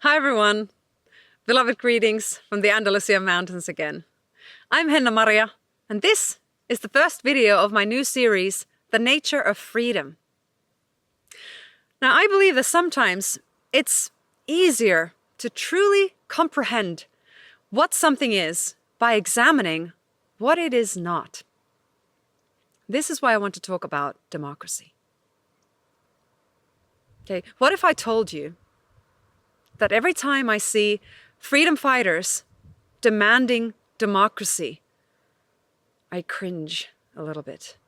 Hi everyone, beloved greetings from the Andalusia mountains again. I'm Henna Maria, and this is the first video of my new series, The Nature of Freedom. Now I believe that sometimes it's easier to truly comprehend what something is by examining what it is not. This is why I want to talk about democracy. Okay, what if I told you that every time I see freedom fighters demanding democracy, I cringe a little bit?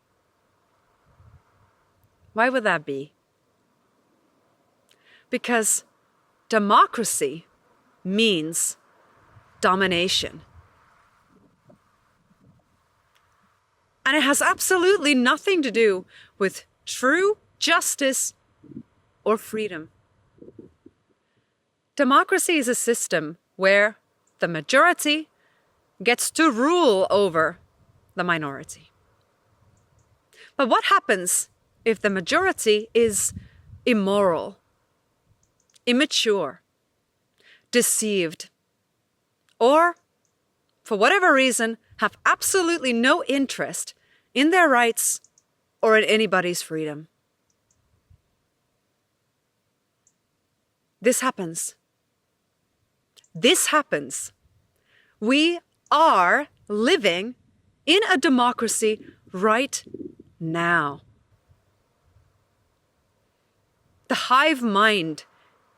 Why would that be? Because democracy means domination. And it has absolutely nothing to do with true justice or freedom. Democracy is a system where the majority gets to rule over the minority. But what happens if the majority is immoral, immature, deceived, or, for whatever reason, have absolutely no interest in their rights or in anybody's freedom? This happens. This happens. We are living in a democracy right now. The hive mind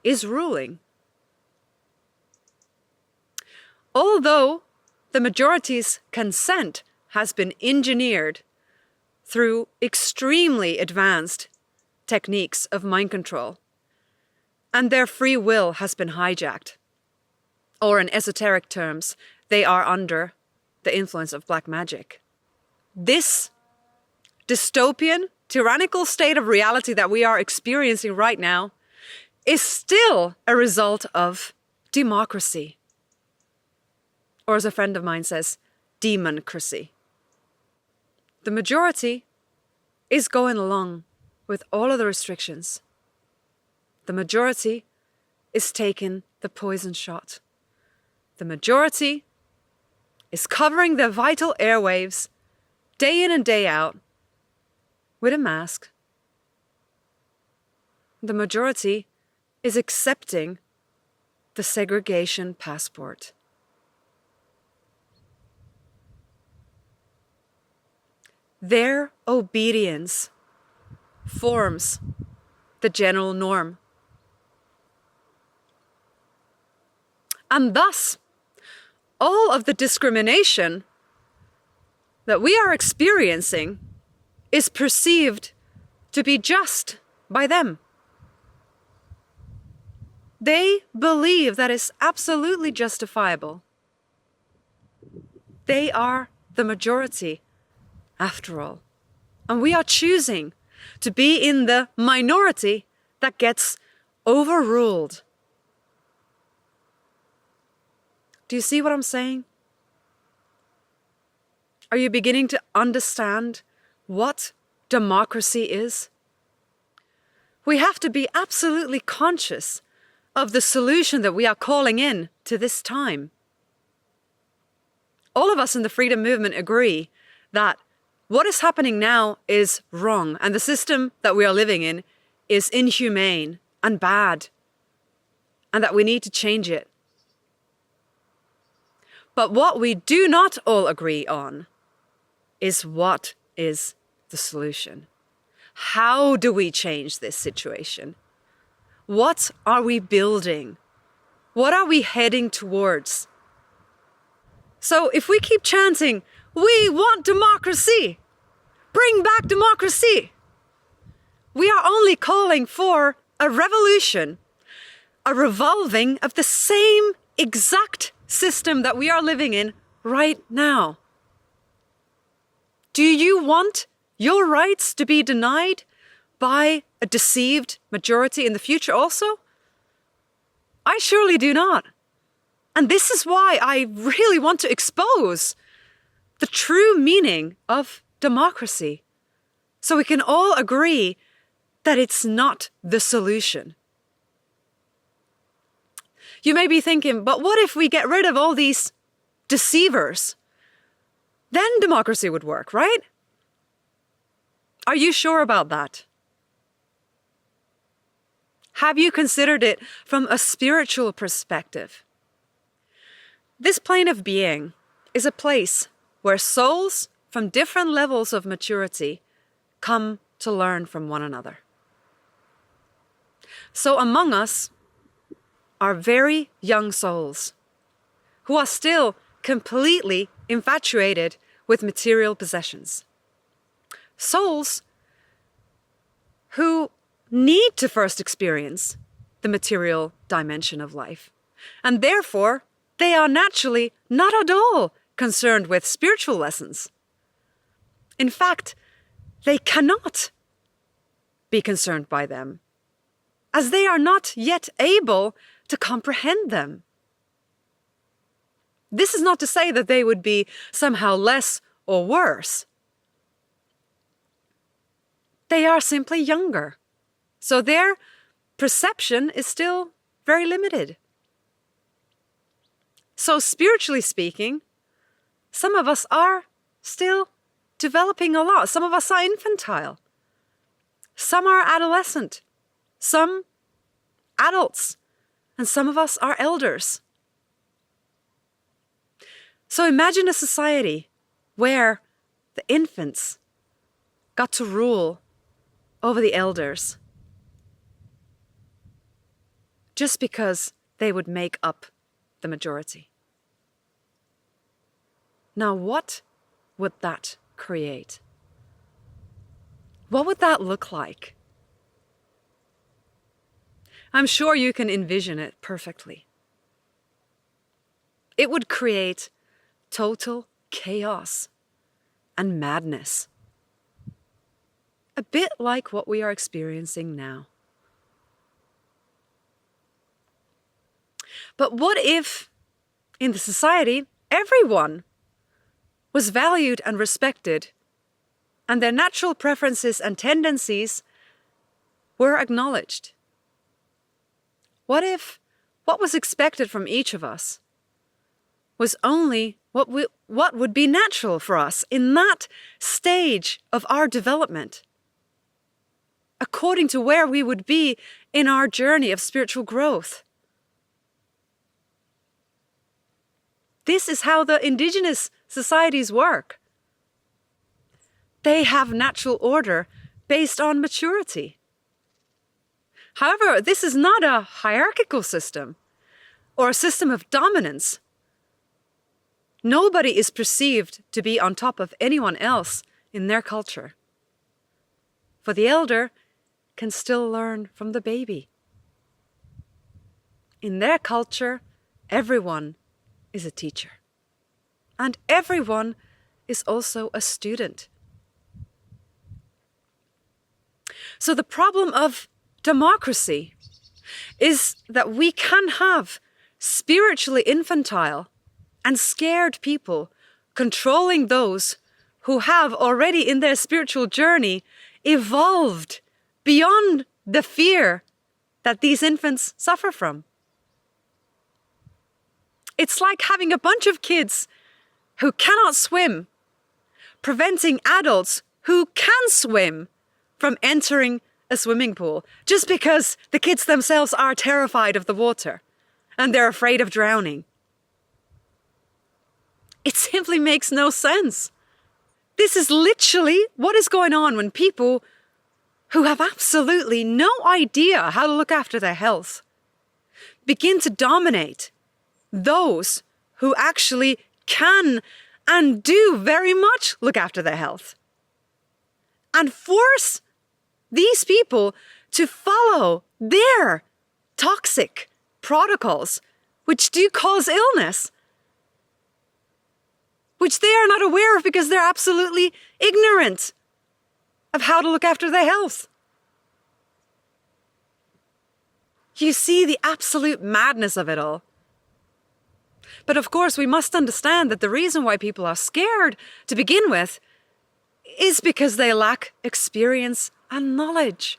is ruling. Although the majority's consent has been engineered through extremely advanced techniques of mind control, and their free will has been hijacked, or in esoteric terms, they are under the influence of black magic. This dystopian, tyrannical state of reality that we are experiencing right now is still a result of democracy. Or as a friend of mine says, demoncracy. The majority is going along with all of the restrictions. The majority is taking the poison shot. The majority is covering their vital airwaves day in and day out with a mask. The majority is accepting the segregation passport. Their obedience forms the general norm. And thus, all of the discrimination that we are experiencing is perceived to be just by them. They believe that is absolutely justifiable. They are the majority, after all. And we are choosing to be in the minority that gets overruled. Do you see what I'm saying? Are you beginning to understand what democracy is? We have to be absolutely conscious of the solution that we are calling in to this time. All of us in the freedom movement agree that what is happening now is wrong, and the system that we are living in is inhumane and bad, and that we need to change it. But what we do not all agree on is what is the solution. How do we change this situation? What are we building? What are we heading towards? So if we keep chanting, "We want democracy! Bring back democracy!" we are only calling for a revolution, a revolving of the same exact system that we are living in right now. Do you want your rights to be denied by a deceived majority in the future also? I surely do not. And this is why I really want to expose the true meaning of democracy, so we can all agree that it's not the solution. You may be thinking, but what if we get rid of all these deceivers? Then democracy would work, right? Are you sure about that? Have you considered it from a spiritual perspective? This plane of being is a place where souls from different levels of maturity come to learn from one another. So among us are very young souls who are still completely infatuated with material possessions. Souls who need to first experience the material dimension of life, and therefore they are naturally not at all concerned with spiritual lessons. In fact, they cannot be concerned by them, as they are not yet able to comprehend them. This is not to say that they would be somehow less or worse. They are simply younger, so their perception is still very limited. So spiritually speaking, some of us are still developing a lot. Some of us are infantile. Some are adolescent. Some adults. And some of us are elders. So imagine a society where the infants got to rule over the elders just because they would make up the majority. Now, what would that create? What would that look like? I'm sure you can envision it perfectly. It would create total chaos and madness. A bit like what we are experiencing now. But what if, in the society, everyone was valued and respected, and their natural preferences and tendencies were acknowledged? What if what was expected from each of us was only what would be natural for us in that stage of our development, according to where we would be in our journey of spiritual growth? This is how the indigenous societies work. They have natural order based on maturity. However, this is not a hierarchical system or a system of dominance. Nobody is perceived to be on top of anyone else in their culture. For the elder can still learn from the baby. In their culture, everyone is a teacher. And everyone is also a student. So the problem of democracy is that we can have spiritually infantile and scared people controlling those who have already in their spiritual journey evolved beyond the fear that these infants suffer from. It's like having a bunch of kids who cannot swim, preventing adults who can swim from entering a swimming pool just because the kids themselves are terrified of the water and they're afraid of drowning. It simply makes no sense. This is literally what is going on when people who have absolutely no idea how to look after their health begin to dominate those who actually can and do very much look after their health, and force these people to follow their toxic protocols, which do cause illness, which they are not aware of because they're absolutely ignorant of how to look after their health. You see the absolute madness of it all. But of course, we must understand that the reason why people are scared to begin with is because they lack experience and knowledge.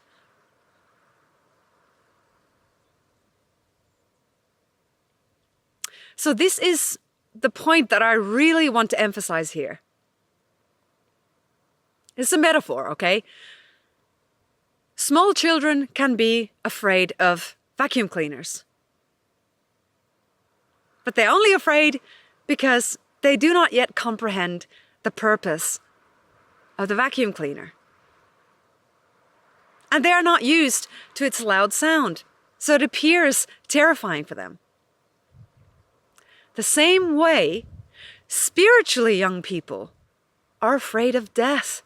So this is the point that I really want to emphasize here. It's a metaphor, okay? Small children can be afraid of vacuum cleaners. But they're only afraid because they do not yet comprehend the purpose of the vacuum cleaner. And they are not used to its loud sound, so it appears terrifying for them. The same way, spiritually young people are afraid of death.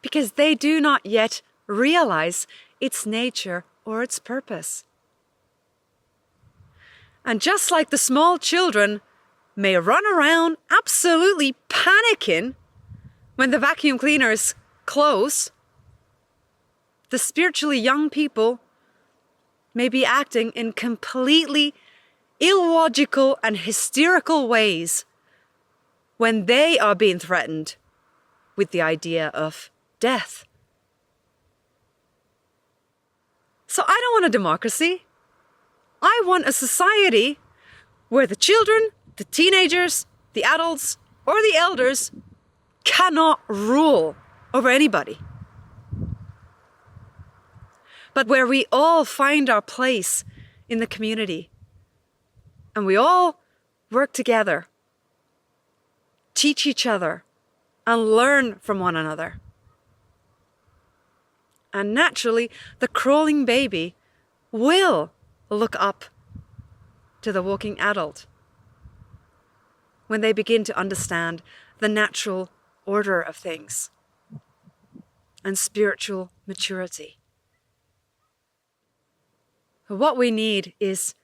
Because they do not yet realize its nature or its purpose. And just like the small children may run around absolutely panicking when the vacuum cleaner is close, the spiritually young people may be acting in completely illogical and hysterical ways when they are being threatened with the idea of death. So I don't want a democracy. I want a society where the children, the teenagers, the adults, or the elders cannot rule over anybody. But where we all find our place in the community and we all work together, teach each other, and learn from one another. And naturally, the crawling baby will look up to the walking adult when they begin to understand the natural order of things and spiritual maturity. What we need is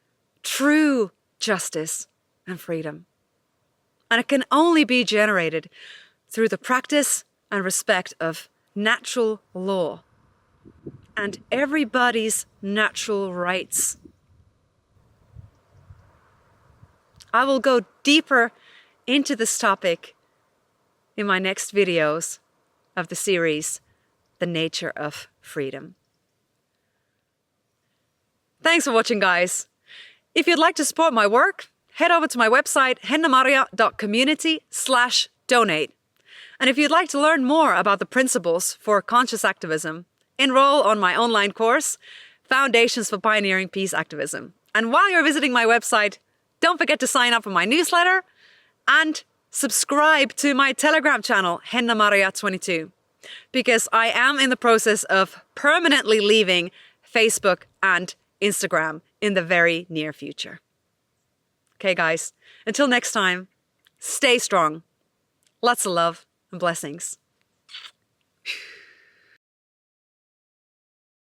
true justice and freedom. And it can only be generated through the practice and respect of natural law and everybody's natural rights. I will go deeper into this topic in my next videos of the series, The Nature of Freedom. Thanks for watching, guys. If you'd like to support my work, head over to my website, hennamaria.community/donate. And if you'd like to learn more about the principles for conscious activism, enroll on my online course, Foundations for Pioneering Peace Activism. And while you're visiting my website, don't forget to sign up for my newsletter and subscribe to my Telegram channel, hennamaria22, because I am in the process of permanently leaving Facebook and Instagram in the very near future. Okay, guys, until next time, stay strong. Lots of love and blessings.